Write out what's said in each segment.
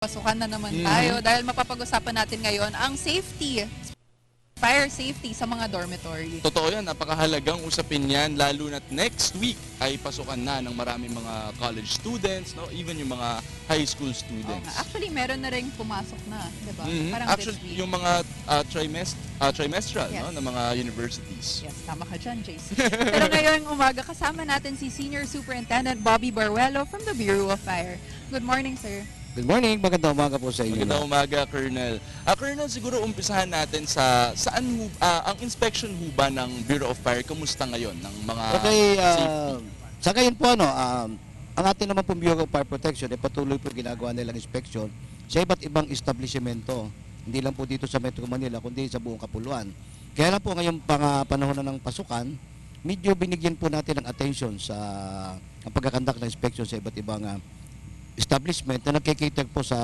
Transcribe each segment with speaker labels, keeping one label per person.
Speaker 1: Pasukan na naman tayo dahil mapapag-usapan natin ngayon ang safety, fire safety sa mga dormitory.
Speaker 2: Totoo yan, napakahalagang usapin yan, lalo na't next week ay pasukan na ng maraming mga college students, no? Even yung mga high school
Speaker 1: Oo nga.
Speaker 2: students.
Speaker 1: Actually, meron na rin pumasok na, di ba? Parang
Speaker 2: Actually,
Speaker 1: this week.
Speaker 2: yung mga trimestral
Speaker 1: Yes.
Speaker 2: no, ng mga universities.
Speaker 1: Yes, tama ka dyan, JC. Pero ngayong umaga, kasama natin si Senior Superintendent Bobby Baruelo from the Bureau of Fire. Good morning, sir.
Speaker 3: Good morning, magandang umaga po sa inyo.
Speaker 2: Magandang umaga, Colonel. Colonel, siguro umpisahan natin saan ang inspection ho ba ng Bureau of Fire, kumusta ngayon ng mga
Speaker 3: Okay,
Speaker 2: safety?
Speaker 3: sa ngayon po ang ating naman pong Bureau of Fire Protection ay patuloy po ginagawa nilang inspection sa iba't ibang establishmento. Hindi lang po dito sa Metro Manila, kundi sa buong Kapuluan. Kaya lang po ngayong panahon na ng pasukan, medyo binigyan po natin ng attention sa ang pagkakandak ng inspection sa iba't ibang establishment na nagkikater po sa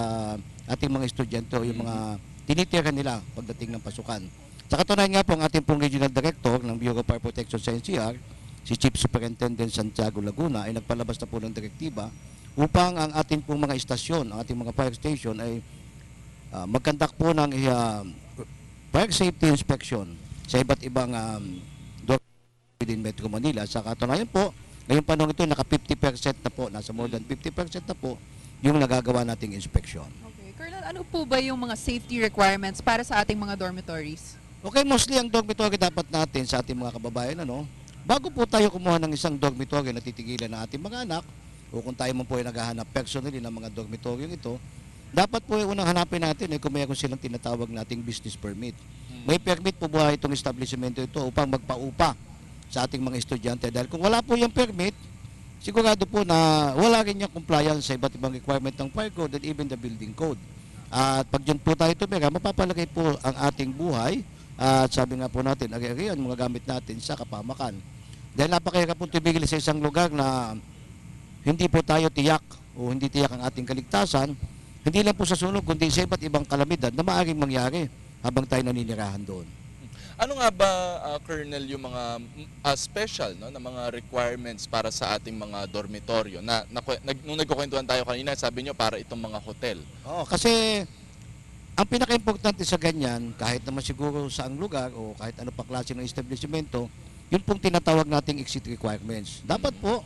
Speaker 3: ating mga estudyante o yung mga tinitira nila pagdating ng pasukan. Sa katunayan nga po, ang ating pong Regional Director ng Bureau of Fire Protection sa NCR, si Chief Superintendent Santiago Laguna, ay nagpalabas na po ng direktiba upang ang ating pong mga istasyon, ang ating mga fire station ay magkandak po ng fire safety inspection sa iba't ibang dormitory within Metro Manila. Sa katunayan po, ngayong panahon ito, naka 50% na po, nasa more than 50% na po yung nagagawa nating inspection.
Speaker 1: Okay. Colonel, ano po ba yung mga safety requirements para sa ating mga dormitories?
Speaker 3: Okay, mostly ang dormitory dapat natin sa ating mga kababayan, bago po tayo kumuha ng isang dormitory na titigilan ng ating mga anak, o kung tayo man po ay naghahanap personally ng mga dormitory ito, dapat po ay unang hanapin natin kung mayroon silang tinatawag nating business permit. May permit po ba itong establishmento ito upang magpaupa sa ating mga estudyante, dahil kung wala po yung permit, sigurado po na wala rin yung compliance sa iba't ibang requirement ng fire code and even the building code. At pag dyan po tayo tumira, mapapalagay po ang ating buhay at sabi nga po natin, ari-arian mga gamit natin sa kapamakan. Dahil napakahirap po tumigil sa isang lugar na hindi po tayo tiyak o hindi tiyak ang ating kaligtasan, hindi lang po sa sunog kundi sa iba't ibang kalamidad na maaaring mangyari habang tayo naninirahan doon.
Speaker 2: Ano nga ba, Colonel, yung mga special na mga requirements para sa ating mga dormitoryo? Nung nagkukwentuhan tayo kanina, sabi nyo para itong mga hotel.
Speaker 3: Oo, kasi ang pinaka-importante sa ganyan, kahit naman siguro sa ang lugar o kahit ano pa klase ng establishmento, yun pong tinatawag nating exit requirements. Dapat po,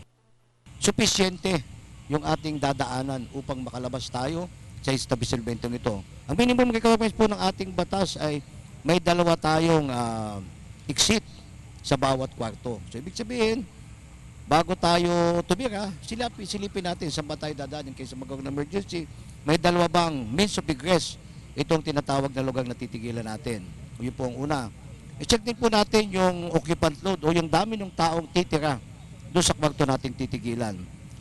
Speaker 3: sufisyente yung ating dadaanan upang makalabas tayo sa establishmento ito. Ang minimum requirements po ng ating batas ay may dalawa tayong exit sa bawat kwarto. So, ibig sabihin, bago tayo tumira, silipin natin saan ba tayo dadaanin kaysa magkaroon ng emergency. May dalawa bang means of egress itong tinatawag na lugar na titigilan natin. O yun po ang una. I-check din po natin yung occupant load o yung dami ng taong titira doon sa kwarto nating titigilan.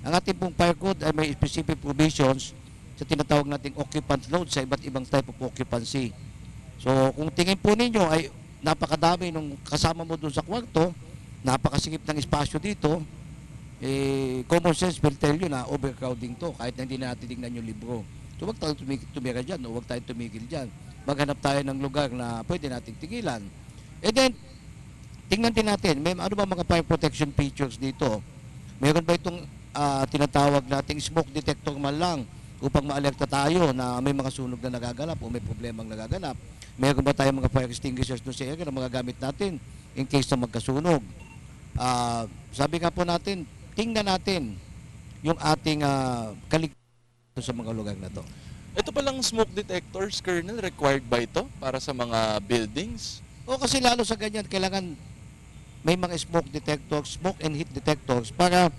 Speaker 3: Ang ating pong fire code ay may specific provisions sa tinatawag nating occupant load sa iba't ibang type of occupancy. So, kung tingin po ninyo ay napakadami nung kasama mo doon sa kwarto, napakasikip ng espasyo dito, common sense will tell you na overcrowding to kahit na hindi natin tingnan yung libro. So, huwag tayo tumira dyan o huwag tayo tumigil dyan. Maghanap tayo ng lugar na pwede nating tigilan. And then, tingnan din natin, ano ba mga fire protection features dito? Meron ba itong tinatawag nating smoke detector man lang upang maalerta tayo na may mga sunog na nagaganap o may problemang nagaganap? Meron ba tayong mga fire extinguishers doon sa area na mga gamit natin in case na magkasunog? Sabi nga po natin, tingnan natin yung ating kaligtasan sa mga lugar na to.
Speaker 2: Ito palang smoke detectors, Colonel, required ba ito para sa mga buildings?
Speaker 3: O kasi lalo sa ganyan, kailangan may mga smoke detectors, smoke and heat detectors para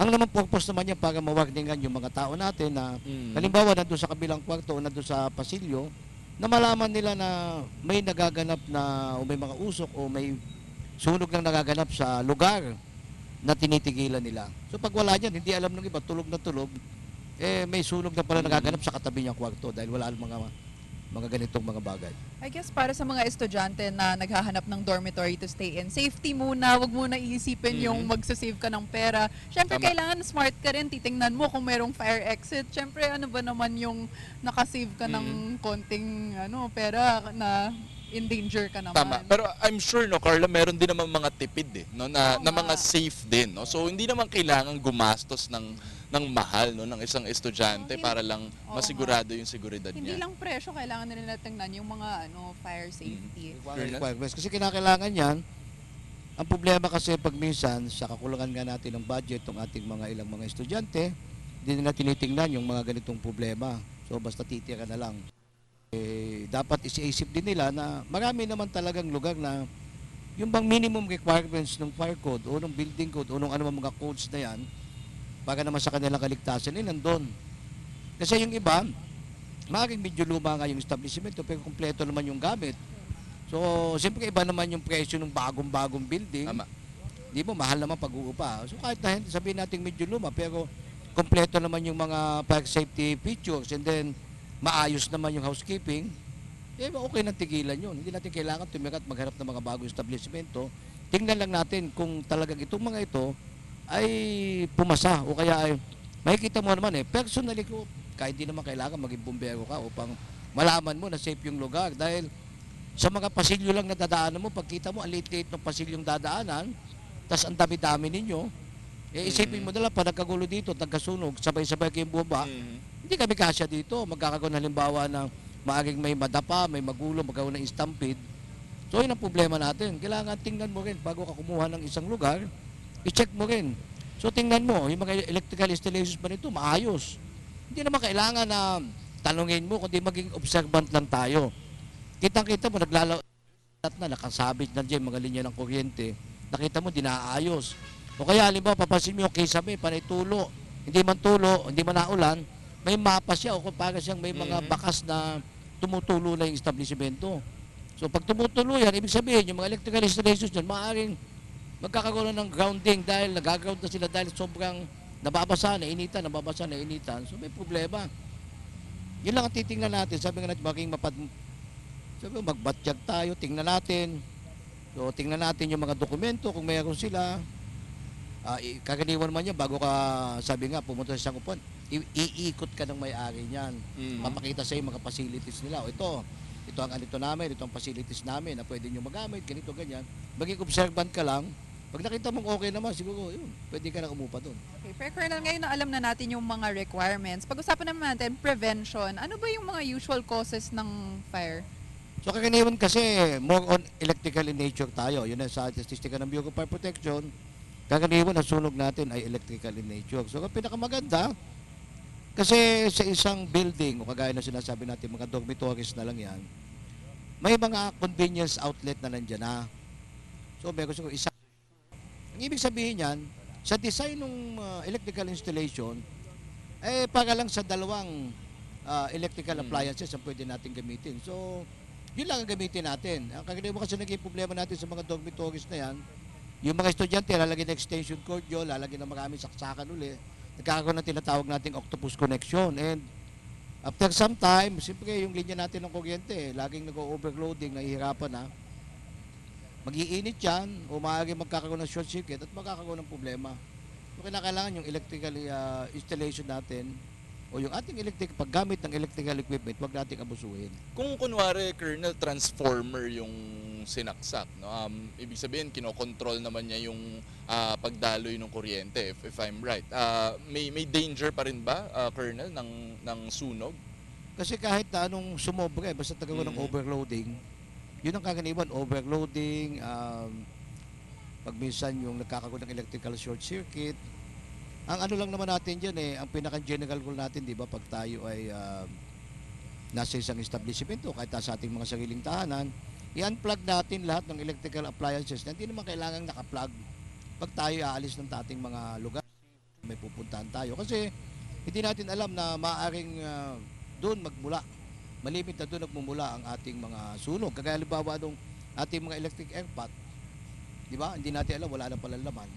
Speaker 3: ang naman purpose naman yan para mawarningan yung mga tao natin na halimbawa nandun sa kabilang kwarto o nandun sa pasilyo na malaman nila na may nagaganap na o may mga usok o may sunog na nagaganap sa lugar na tinitigilan nila. So pag wala yan, hindi alam ng iba, tulog na tulog, may sunog na pala nagaganap sa katabi niyang kwarto dahil wala mga ganitong mga bagay.
Speaker 1: I guess para sa mga estudyante na naghahanap ng dormitory to stay in, safety muna, wag muna iisipin yung magsasave ka ng pera. Siyempre, kailangan smart ka rin, titingnan mo kung merong fire exit. Siyempre, ano ba naman yung nakasave ka ng konting pera na in danger ka naman.
Speaker 2: Tama. Pero I'm sure, no, Carla, meron din naman mga tipid no, na,
Speaker 1: Oo
Speaker 2: na mga
Speaker 1: nga.
Speaker 2: safe din. No? So, hindi naman kailangan gumastos ng mahal no, ng isang estudyante
Speaker 1: Oo,
Speaker 2: para lang
Speaker 1: oo
Speaker 2: masigurado yung seguridad
Speaker 1: Hindi
Speaker 2: niya.
Speaker 1: lang presyo, kailangan na nila tingnan yung mga fire safety.
Speaker 2: Colonel?
Speaker 3: Requirements. Kasi kinakailangan yan. Ang problema kasi pag minsan, sa kakulangan nga natin ng budget ng ating mga ilang mga estudyante, hindi nila tinitingnan yung mga ganitong problema. So basta titira na lang. Dapat isiisip din nila na marami naman talagang lugar na yung bang minimum requirements ng fire code o ng building code o ng anumang mga codes na yan para naman sa kanilang kaligtasan nandun. Kasi yung iba, maaaring medyo luma nga yung establishment pero kumpleto naman yung gamit. So, siyempre iba naman yung presyo ng bagong-bagong building.
Speaker 2: Tama.
Speaker 3: Di mo, mahal naman pag-uupa. So, kahit na sabihin natin medyo luma, pero kompleto naman yung mga fire safety features and then maayos naman yung housekeeping, okay nang tigilan yun. Hindi natin kailangan tumikat maghanap ng mga bagong establishmento. Tingnan lang natin kung talagang itong mga ito ay pumasa o kaya ay makikita mo naman personally ko, kahit di naman kailangan maging bumbero ka upang malaman mo na safe yung lugar dahil sa mga pasilyo lang na dadaanan mo, pagkita mo, ang liit-liit ng pasilyong dadaanan, tas ang dami-dami ninyo, isipin mo na lang, pa nagkagulo dito, nagkasunog, sabay-sabay kayong bumaba, hindi kami kasya dito. Magkakaroon halimbawa ng maaaring may madapa, may magulo, magkakaroon ng stampede. So yun ang problema natin. Kailangan tingnan mo rin bago ka kumuha ng isang lugar, i-check mo rin. So tingnan mo, yung mga electrical installations ba nito, maayos. Hindi naman kailangan na tanungin mo, kundi maging observant lang tayo. Kitang-kita mo, nakasabit na dyan mga linya ng kuryente. Nakita mo, dinaayos. O kaya, halimbawa, papansin mo yung kisame, panay tulo. Hindi man tulo, hindi man naulan, may mapa siya o kung para siyang may mga bakas na tumutulo na yung establishmento. So pag tumutulo yan, ibig sabihin yung mga electrical installations dyan, maaaring magkakaroon ng grounding dahil nag-ground na sila dahil sobrang nababasa, nainitan. So may problema. Yun lang ang titingnan natin. Sabi nga natin, magbatyag tayo, tingnan natin. So tingnan natin yung mga dokumento kung mayroon sila. Kaganiwan man yan bago ka, sabi nga, pumunta sa isang upuan, iikot ka ng may-ari niyan. Papakita sa iyo mga facilities nila. O ito ang anito namin, ito ang facilities namin na pwede nyo magamit, ganito, ganyan. Maging observant ka lang. Pag nakita mong okay naman, siguro, yun, pwede ka na umupa doon.
Speaker 1: Okay, pero Colonel, ngayon na alam na natin yung mga requirements. Pag-usapan naman natin, prevention. Ano ba yung mga usual causes ng fire?
Speaker 3: So kaganiwan kasi, more on electrical in nature tayo. Yun ang sa statistika ng Bureau of Fire Protection. Kaganiwan, ang sunog natin ay electrical in nature. So, ang pinakamaganda, kasi sa isang building, o kagaya na sinasabi natin, mga dormitories na lang yan, may mga convenience outlet na nandiyan na. So, meron siguro isa. Ang ibig sabihin yan, sa design ng electrical installation, para lang sa dalawang electrical appliances ang pwede natin gamitin. So, yun lang ang gamitin natin. Ang kaganiwan kasi naging problema natin sa mga dormitories na yan, yung mga estudyante, lalagyan ng extension cord yun, lalagyan ng maraming saksakan uli. Nagkakaroon ng tinatawag nating octopus connection. And after some time, siyempre yung linya natin ng kuryente, laging nag-overloading, nahihirapan na. Mag-iinit yan, o maaaring magkakaroon ng short circuit at magkakaroon ng problema. So kailangan yung electrical installation natin, o yung ating paggamit ng electrical equipment, huwag nating abusuhin.
Speaker 2: Kung kunwari, Colonel, transformer yung sinaksak, no? Ibig sabihin, kinokontrol naman niya yung pagdaloy ng kuryente, if I'm right. May danger pa rin ba, Colonel, ng sunog?
Speaker 3: Kasi kahit na anong sumobre, basta nagkaroon ng overloading, yun ang kaganiwan, overloading, pag minsan yung nagkakaroon ng electrical short circuit. Ang ano lang naman natin dyan ang pinaka-general rule natin, di ba, pag tayo ay nasa isang establishment o kahit sa ating mga sariling tahanan, i-unplug natin lahat ng electrical appliances na hindi naman kailangang naka-plug pag tayo aalis ng ating mga lugar, may pupuntahan tayo. Kasi hindi natin alam na maaaring doon magmula, malimit na doon nagmumula ang ating mga sunog. Kagaya halimbawa nung ating mga electric airpot, di ba? Hindi natin alam, wala na pala laman.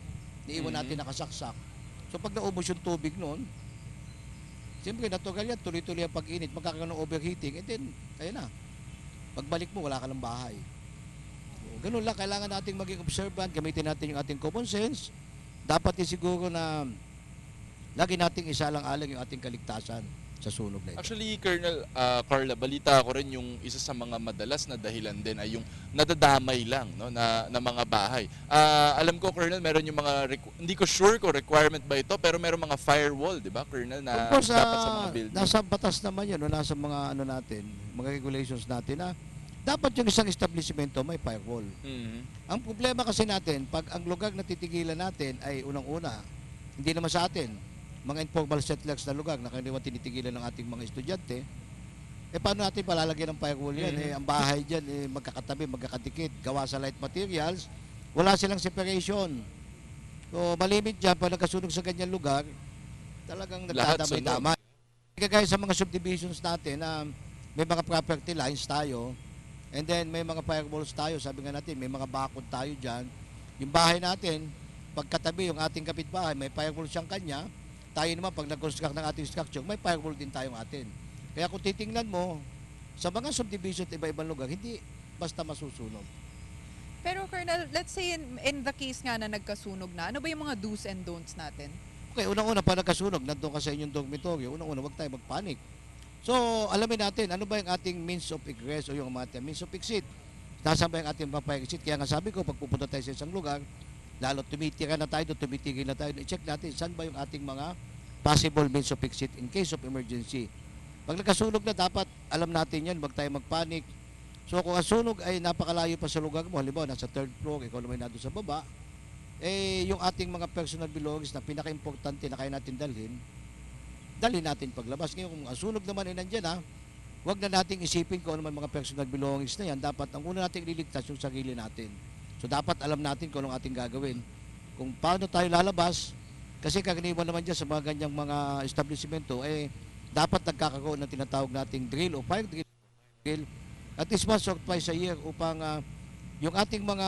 Speaker 3: Niiwan natin nakasaksak. So pag naubos yung tubig noon, siyempre natural yan, tuloy-tuloy ang pag-init, magkakaroon ng overheating, and then, ayun na, pagbalik mo, wala ka ng bahay. So, ganun lang, kailangan nating maging observant, gamitin natin yung ating common sense. Dapat din siguro na lagi nating isalang-alang yung ating kaligtasan sa sa sunog na ito.
Speaker 2: Actually, Colonel Carla, balita ko rin yung isa sa mga madalas na dahilan din ay yung nadadamay lang, no, na mga bahay. Alam ko, Colonel, meron yung mga, hindi ko sure kung requirement ba ito, pero meron mga firewall, di ba, Colonel, na
Speaker 3: Of course,
Speaker 2: dapat sa mga building.
Speaker 3: nasa batas naman yun, no? Nasa mga ano natin, mga regulations natin na dapat yung isang establishmento may firewall.
Speaker 2: Mhm.
Speaker 3: Ang problema kasi natin, pag ang lugar na titigilan natin ay unang-una, hindi naman sa atin, mga informal settlers na lugar na kanilang tinitigilan ng ating mga estudyante, paano natin palalagyan ng firewall yan?
Speaker 2: Mhm.
Speaker 3: Ang bahay dyan, magkakatabi, magkakadikit, gawa sa light materials, wala silang separation. So, malimit dyan, pag nagkasunog sa ganyan lugar, talagang
Speaker 2: Lahat
Speaker 3: nagdadamay-damay. Kagaya sa mga subdivisions natin na may mga property lines tayo, and then may mga firewalls tayo, sabi nga natin, may mga bakod tayo dyan. Yung bahay natin, pagkatabi yung ating kapitbahay, may firewall siyang kanya. Tayo naman, pag nag-construct ng ating structure, may firewall din tayong atin. Kaya kung titingnan mo, sa mga subdivision at iba-ibang lugar, hindi basta masusunog.
Speaker 1: Pero Colonel, let's say in the case nga na nagkasunog na, ano ba yung mga do's and don'ts natin?
Speaker 3: Okay, unang-una, pag nagkasunog, nandun ka sa inyong dormitoryo, unang-una, huwag tayo magpanik. So, alamin natin, ano ba yung ating means of egress o yung ating means of exit? Nasaan ba yung ating fire exit? Kaya nga sabi ko, pag pupunta tayo sa isang lugar, lalo tumitira na tayo, tumitigil na tayo, i-check natin saan ba yung ating mga possible means of exit in case of emergency. Pag nagkasunog na, dapat alam natin yan, huwag tayo magpanik. So, kung ang sunog ay napakalayo pa sa lugar mo, halimbawa, nasa third floor, ikaw naman nandun sa baba, yung ating mga personal belongings na pinaka-importante na kaya natin dalhin natin paglabas. Ngayon, kung ang sunog naman ay nandyan, huwag na nating isipin kung ano man mga personal belongings na yan. Dapat ang una nating ililigtas yung sarili natin. So dapat alam natin kung anong ating gagawin. Kung paano tayo lalabas, kasi karaniwan naman dyan sa mga ganyang mga establishmento, dapat nagkakaroon ng tinatawag nating drill o fire drill at least once or twice a year upang yung ating mga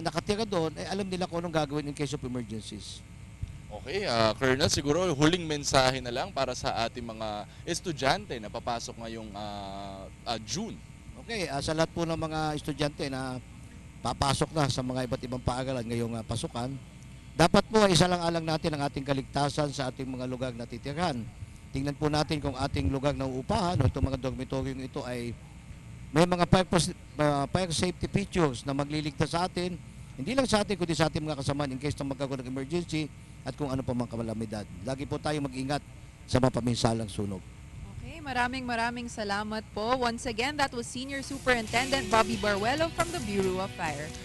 Speaker 3: nakatira doon, alam nila kung anong gagawin in case of emergencies.
Speaker 2: Okay, Colonel, siguro huling mensahe na lang para sa ating mga estudyante na papasok ngayong June.
Speaker 3: Okay, sa lahat po ng mga estudyante na papasok na sa mga iba't ibang paaralan ngayong pasukan, dapat po isa lang alang natin ang ating kaligtasan sa ating mga lugar na titirhan. Tingnan po natin kung ating lugar na uupahan o itong mga dormitoryong ito ay may mga fire safety features na magliligtas sa atin, hindi lang sa atin kundi sa ating mga kasamaan in case na magkakaroon ng emergency at kung ano pa mang kalamidad. Lagi po tayo mag-ingat sa mga paminsalang sunog.
Speaker 1: Okay, maraming salamat po. Once again, that was Senior Superintendent Bobby Baruelo from the Bureau of Fire.